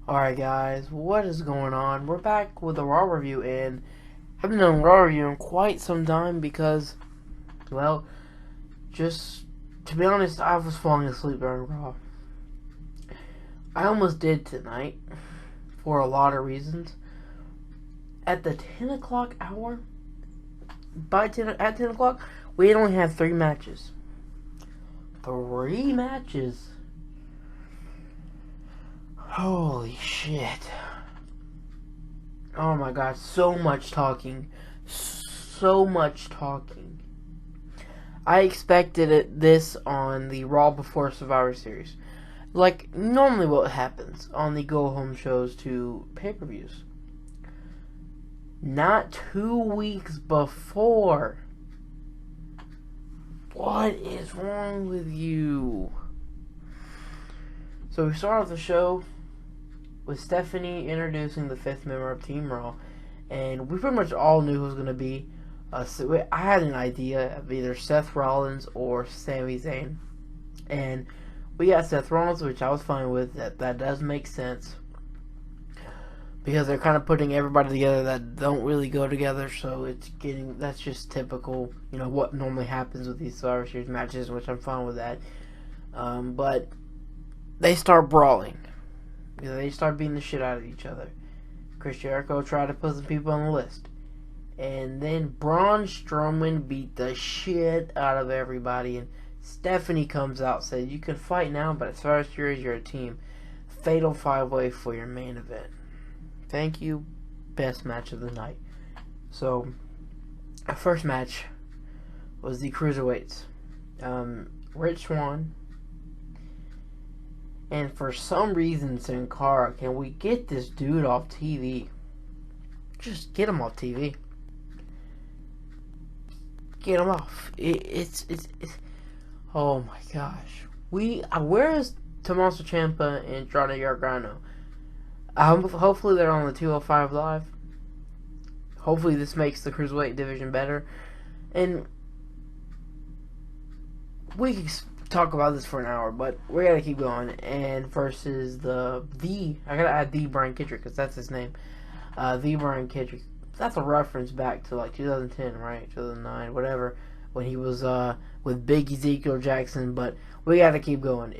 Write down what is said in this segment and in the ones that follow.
Alright guys, what is going on? We're back with a Raw review, and I haven't done a Raw review in quite some time because, well, just to be honest, I was falling asleep during Raw. I almost did tonight for a lot of reasons. At the 10 o'clock hour, at 10 o'clock, we only had 3 matches. 3 matches. Holy shit. Oh my god, so much talking. So much talking. I expected this on the Raw before Survivor Series. Like, normally what happens on the go-home shows to pay-per-views. Not 2 weeks before. What is wrong with you? So we start off the show with Stephanie introducing the 5th member of Team Raw, and we pretty much all knew who was going to be. So I had an idea of either Seth Rollins or Sami Zayn, and we got Seth Rollins, which I was fine with. That does make sense because they're kind of putting everybody together that don't really go together, so that's just typical, what normally happens with these Survivor Series matches, which I'm fine with that. But they start brawling. They start beating the shit out of each other. Chris Jericho tried to put some people on the list. And then Braun Strowman beat the shit out of everybody. And Stephanie comes out and says, you can fight now, but as far as you're a team. Fatal 5-way for your main event. Thank you. Best match of the night. So, our first match was the Cruiserweights. Rich Swann. And for some reason, Sin Cara, can we get this dude off TV? Just get him off TV. Get him off. It's oh my gosh. Where is Tommaso Ciampa and Johnny Gargano? Hopefully they're on the 205 Live. Hopefully this makes the Cruiserweight division better. And we can talk about this for an hour, but we gotta keep going. And versus I gotta add the Brian Kendrick because that's his name. The Brian Kendrick. That's a reference back to like 2010, right? 2009, whatever, when he was with Big Ezekiel Jackson. But we gotta keep going.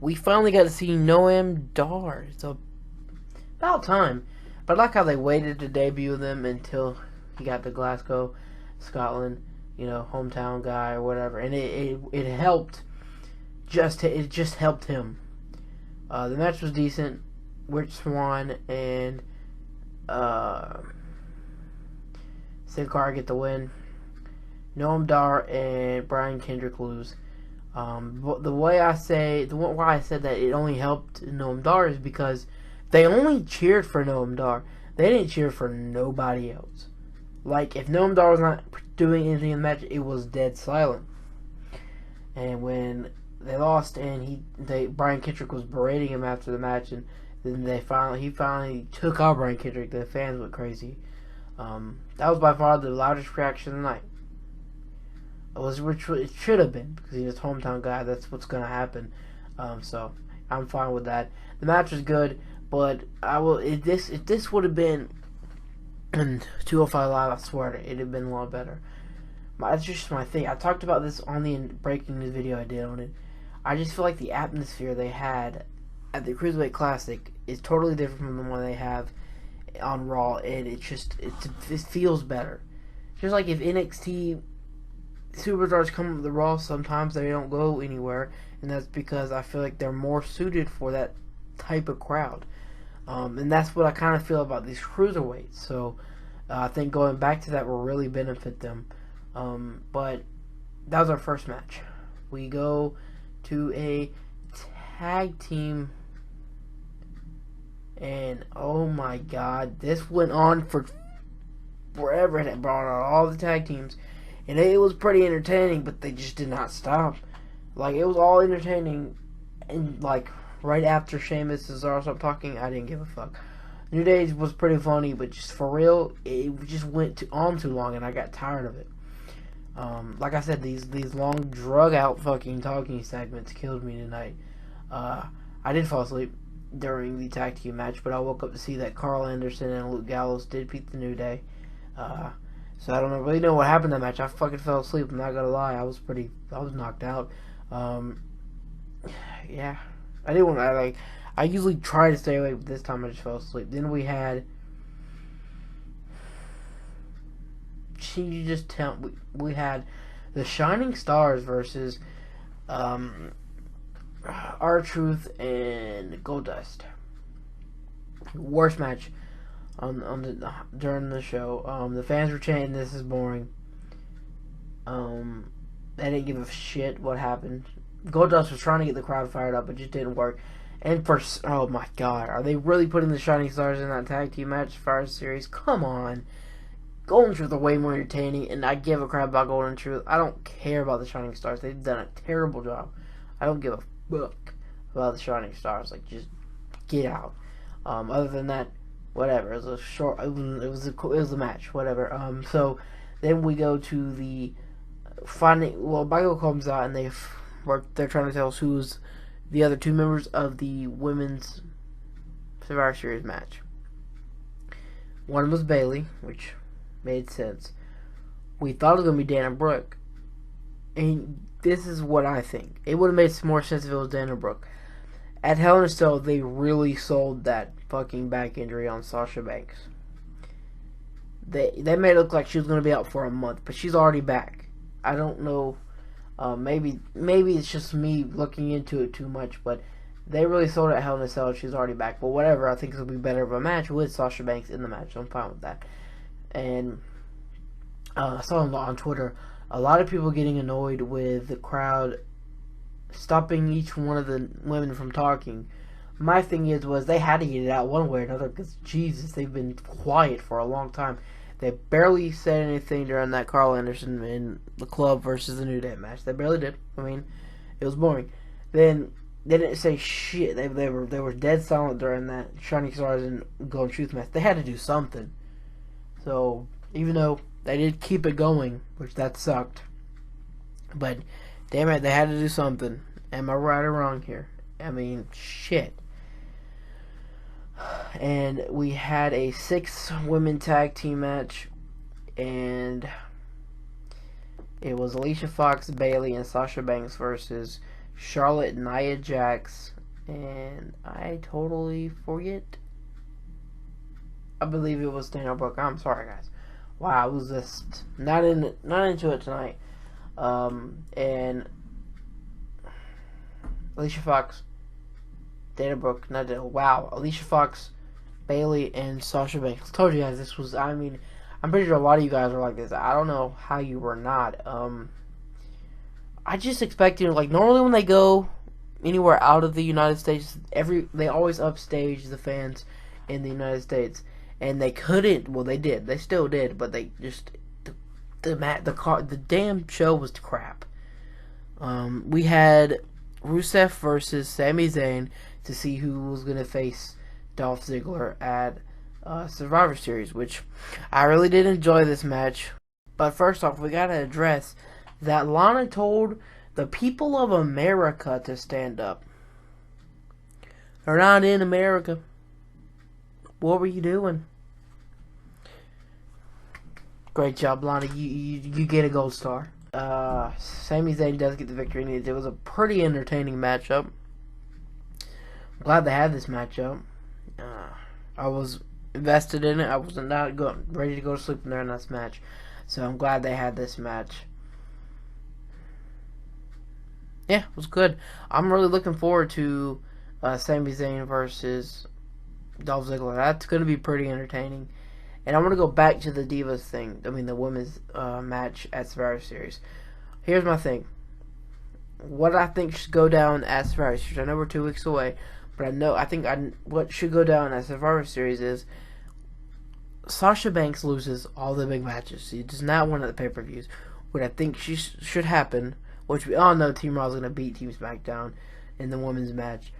We finally got to see Noam Dar. It's about time. But I like how they waited to debut them until he got to Glasgow, Scotland. Hometown guy or whatever, and it helped. It just helped him. The match was decent. Rich Swann and Sin Cara get the win. Noam Dar and Brian Kendrick lose. Why I said that it only helped Noam Dar is because they only cheered for Noam Dar. They didn't cheer for nobody else. Like, if Noam Dar was not doing anything in the match, it was dead silent. And when they lost, and Brian Kendrick was berating him after the match, and then he finally took out Brian Kendrick. The fans went crazy. That was by far the loudest reaction of the night. It should have been, because he's a hometown guy. That's what's gonna happen. So I'm fine with that. The match was good, but if this would have been in 205 Live, I swear it'd have been a lot better. That's just my thing. I talked about this on the breaking news video I did on it. I just feel like the atmosphere they had at the Cruiserweight Classic is totally different from the one they have on Raw, and it feels better. Just like if NXT superstars come to the Raw, sometimes they don't go anywhere, and that's because I feel like they're more suited for that type of crowd. And that's what I kind of feel about these cruiserweights. So I think going back to that will really benefit them. But that was our first match. We go to a tag team. And oh my god, this went on for forever. And it brought on all the tag teams. And it was pretty entertaining, but they just did not stop. Like, it was all entertaining. And like, right after Sheamus and Cesaro stopped talking, I didn't give a fuck. New Day was pretty funny, but just for real, it just went on too long, and I got tired of it. Like I said, these long drug out fucking talking segments killed me tonight. I did fall asleep. during the tag team match, but I woke up to see that Carl Anderson and Luke Gallows did beat the New Day. So I don't really know what happened in that match. I fucking fell asleep. I'm not gonna lie. I was knocked out. Yeah, I didn't want to. I usually try to stay awake, but this time I just fell asleep. Then we had. We had the Shining Stars versus R-Truth and Goldust. Worst match during the show. The fans were chanting, "This is boring." They didn't give a shit what happened. Goldust was trying to get the crowd fired up, but it just didn't work. And oh my god, are they really putting the Shining Stars in that tag team match Fire Series? Come on. Golden Truth are way more entertaining, and I give a crap about Golden Truth. I don't care about the Shining Stars. They've done a terrible job. I don't give a fuck about the Shining Stars. Just get out. Other than that, whatever. It was a short. It was a match. Whatever. So then we go to the finding. Well, Michael comes out, and they're trying to tell us who's the other two members of the women's Survivor Series match. One was Bayley, which made sense. We thought it was going to be Dana Brooke. And this is what I think. It would have made more sense if it was Dana Brooke. At Hell in a Cell, they really sold that fucking back injury on Sasha Banks. They made it look like she was going to be out for a month, but she's already back. I don't know. Maybe it's just me looking into it too much, but they really sold it at Hell in a Cell. She's already back. But whatever, I think it'll be better of a match with Sasha Banks in the match. So I'm fine with that. And I saw on Twitter a lot of people getting annoyed with the crowd stopping each one of the women from talking. My thing was they had to get it out one way or another because, Jesus, they've been quiet for a long time. They barely said anything during that Carl Anderson in the Club versus the New Day match. They barely did. I mean, it was boring. Then they didn't say shit. They were dead silent during that Shining Stars and Golden Truth match. They had to do something. So, even though they did keep it going, which that sucked, but damn it, they had to do something. Am I right or wrong here? I mean, shit. And we had a 6-women tag team match, and it was Alicia Fox, Bayley, and Sasha Banks versus Charlotte, Nia Jax, and I totally forget. I believe it was Dana Brooke. I'm sorry, guys. Wow, I was just not into it tonight. And Alicia Fox, Dana Brooke, wow, Alicia Fox, Bayley, and Sasha Banks. I told you guys this was. I mean, I'm pretty sure a lot of you guys are like this. I don't know how you were not. I just expected, normally when they go anywhere out of the United States, they always upstage the fans in the United States. And they couldn't. Well, they did. They still did. But they just the damn show was crap. We had Rusev versus Sami Zayn to see who was gonna face Dolph Ziggler at Survivor Series, which I really did enjoy this match. But first off, we gotta address that Lana told the people of America to stand up. They're not in America. What were you doing? Great job, Lana. You get a gold star. Sami Zayn does get the victory. It was a pretty entertaining matchup. I'm glad they had this matchup. I was invested in it. I was not ready to go to sleep during this match. So I'm glad they had this match. Yeah, it was good. I'm really looking forward to Sami Zayn versus Dolph Ziggler. That's going to be pretty entertaining. And I want to go back to the Divas thing. I mean, the women's match at Survivor Series. Here's my thing. What I think should go down at Survivor Series. I know we're 2 weeks away, but what should go down at Survivor Series is Sasha Banks loses all the big matches. She does not win at the pay-per-views. What I think should happen, which we all know Team Raw is going to beat Team SmackDown in the women's match.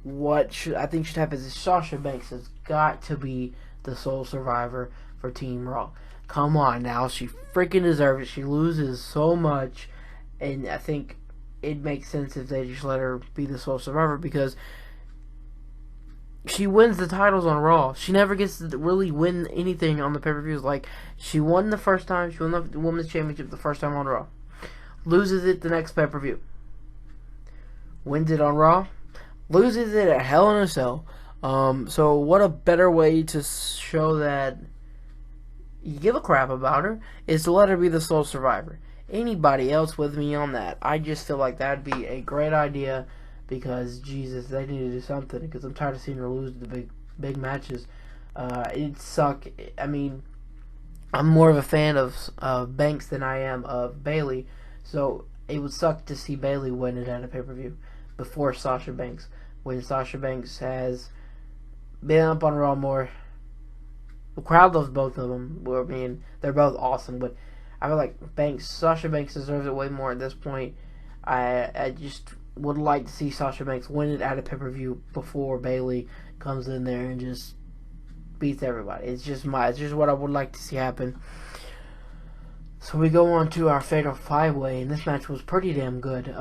What I think should happen is Sasha Banks has got to be the sole survivor for Team Raw. Come on now, she freaking deserves it. She loses so much, and I think it makes sense if they just let her be the sole survivor, because she wins the titles on Raw. She never gets to really win anything on the pay-per-views. Like, she won the first time. She won the Women's Championship the first time on Raw. Loses it the next pay-per-view. Wins it on Raw. Loses it at Hell in a Cell. So what a better way to show that you give a crap about her is to let her be the sole survivor. Anybody else with me on that? I just feel like that'd be a great idea because, Jesus, they need to do something because I'm tired of seeing her lose the big matches. It'd suck. I mean, I'm more of a fan of Banks than I am of Bayley, so it would suck to see Bayley win it at a pay-per-view before Sasha Banks, when Sasha Banks has been up on Raw more. The crowd loves both of them. I mean, they're both awesome, but I feel like Sasha Banks deserves it way more at this point. I just would like to see Sasha Banks win it at a pay-per-view before Bayley comes in there and just beats everybody. It's just what I would like to see happen. So we go on to our fatal 5-way, and this match was pretty damn good.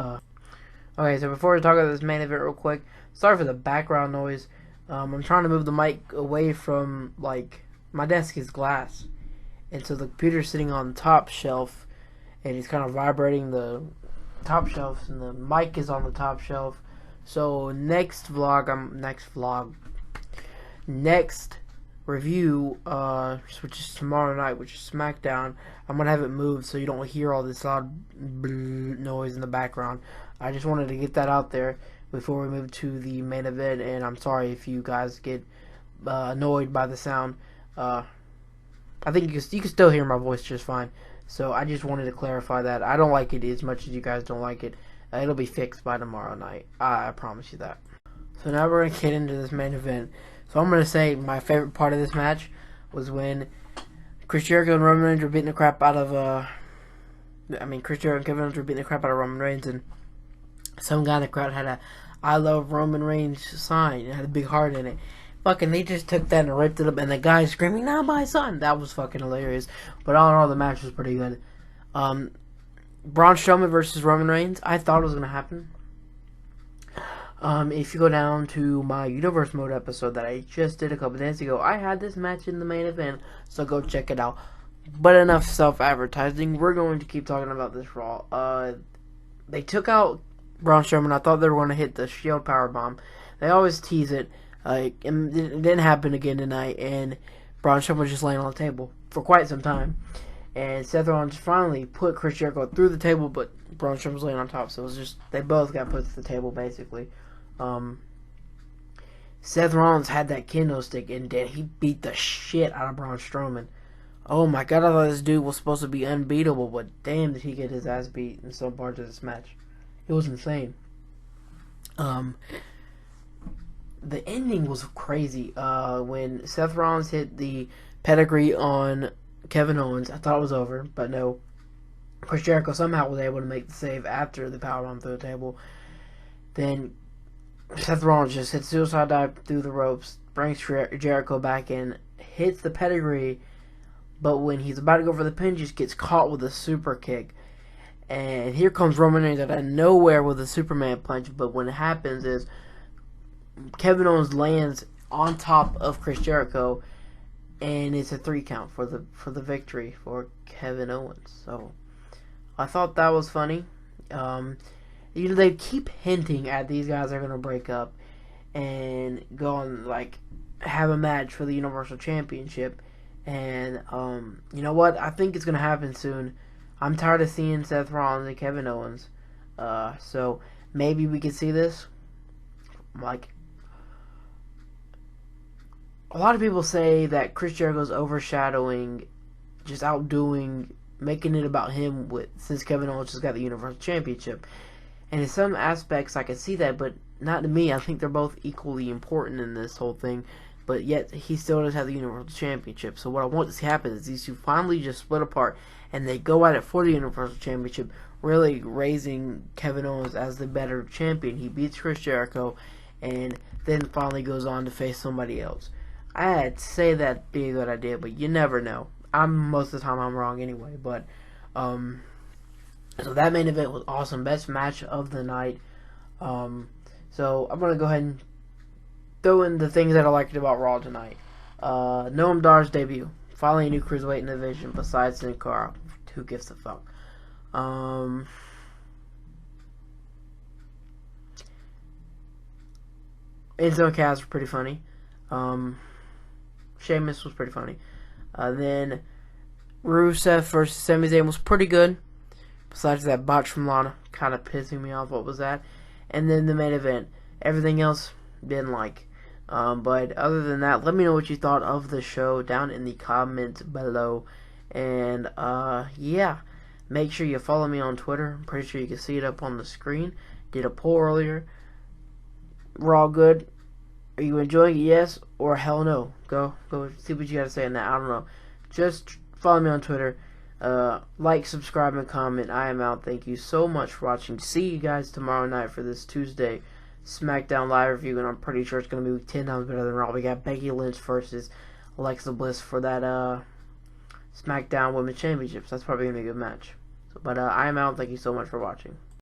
Okay, so before we talk about this main event real quick, sorry for the background noise. I'm trying to move the mic away from, like, my desk is glass, and so the computer's sitting on the top shelf, and it's kind of vibrating the top shelf, and the mic is on the top shelf. So next review, which is tomorrow night, which is SmackDown, I'm gonna have it moved so you don't hear all this loud noise in the background. I just wanted to get that out there before we move to the main event, and I'm sorry if you guys get annoyed by the sound. I think you can still hear my voice just fine. So I just wanted to clarify that. I don't like it as much as you guys don't like it. It'll be fixed by tomorrow night. I promise you that. So now we're going to get into this main event. So I'm going to say my favorite part of this match was when Chris Jericho and Roman Reigns were beating the crap out of Chris Jericho and Kevin Owens were beating the crap out of Roman Reigns, and some guy in the crowd had a "I love Roman Reigns" sign. It had a big heart in it. Fucking, they just took that and ripped it up, and the guy screaming, "Not my son!" That was fucking hilarious. But all in all, the match was pretty good. Braun Strowman versus Roman Reigns, I thought it was going to happen. If you go down to my Universe Mode episode that I just did a couple days ago, I had this match in the main event, so go check it out. But enough self-advertising. We're going to keep talking about this Raw. They took out Braun Strowman. I thought they were going to hit the Shield Powerbomb. They always tease it. It didn't happen again tonight, and Braun Strowman was just laying on the table for quite some time. And Seth Rollins finally put Chris Jericho through the table, but Braun Strowman was laying on top, so it was just, they both got put to the table, basically. Seth Rollins had that kendo stick, and he beat the shit out of Braun Strowman. Oh my god, I thought this dude was supposed to be unbeatable, but damn did he get his ass beat in some parts of this match. It was insane. The ending was crazy. When Seth Rollins hit the pedigree on Kevin Owens, I thought it was over, but no. Chris Jericho somehow was able to make the save after the powerbomb through the table. Then Seth Rollins just hit suicide dive through the ropes, brings Jericho back in, hits the pedigree, but when he's about to go for the pin, just gets caught with a super kick. And here comes Roman Reigns out of nowhere with a Superman punch, but when it happens is Kevin Owens lands on top of Chris Jericho, and it's a 3 count for the victory for Kevin Owens. So I thought that was funny. They keep hinting at these guys are gonna break up and go on have a match for the Universal Championship. And you know what? I think it's gonna happen soon. I'm tired of seeing Seth Rollins and Kevin Owens. So maybe we can see this. A lot of people say that Chris Jericho's overshadowing, just outdoing, making it about him since Kevin Owens just got the Universal Championship. And in some aspects I can see that, but not to me. I think they're both equally important in this whole thing. But yet he still does have the Universal Championship. So what I want to see happen is these two finally just split apart and they go at it for the Universal Championship, really raising Kevin Owens as the better champion. He beats Chris Jericho and then finally goes on to face somebody else. I'd say that'd be a good idea, but you never know. Most of the time I'm wrong anyway. But so that main event was awesome. Best match of the night. So I'm gonna go ahead and throw in the things that I liked about Raw tonight. Noam Dar's debut. Finally a new cruiserweight in the division besides Sin Cara. Who gives a fuck? Enzo and Cass were pretty funny. Sheamus was pretty funny. Then Rusev versus Sami Zayn was pretty good. Besides that botch from Lana, kind of pissing me off. What was that? And then the main event. Everything else, didn't like. But other than that, let me know what you thought of the show down in the comments below. And yeah, make sure you follow me on Twitter. I'm pretty sure you can see it up on the screen. Did a poll earlier. Raw good. Are you enjoying it? Yes or hell no? Go see what you got to say on that. I don't know. Just follow me on Twitter. Like, subscribe, and comment. I am out. Thank you so much for watching. See you guys tomorrow night for this Tuesday SmackDown live review, and I'm pretty sure it's going to be 10 times better than Raw. We got Becky Lynch versus Alexa Bliss for that SmackDown Women's Championships. That's probably going to be a good match. But I am out. Thank you so much for watching.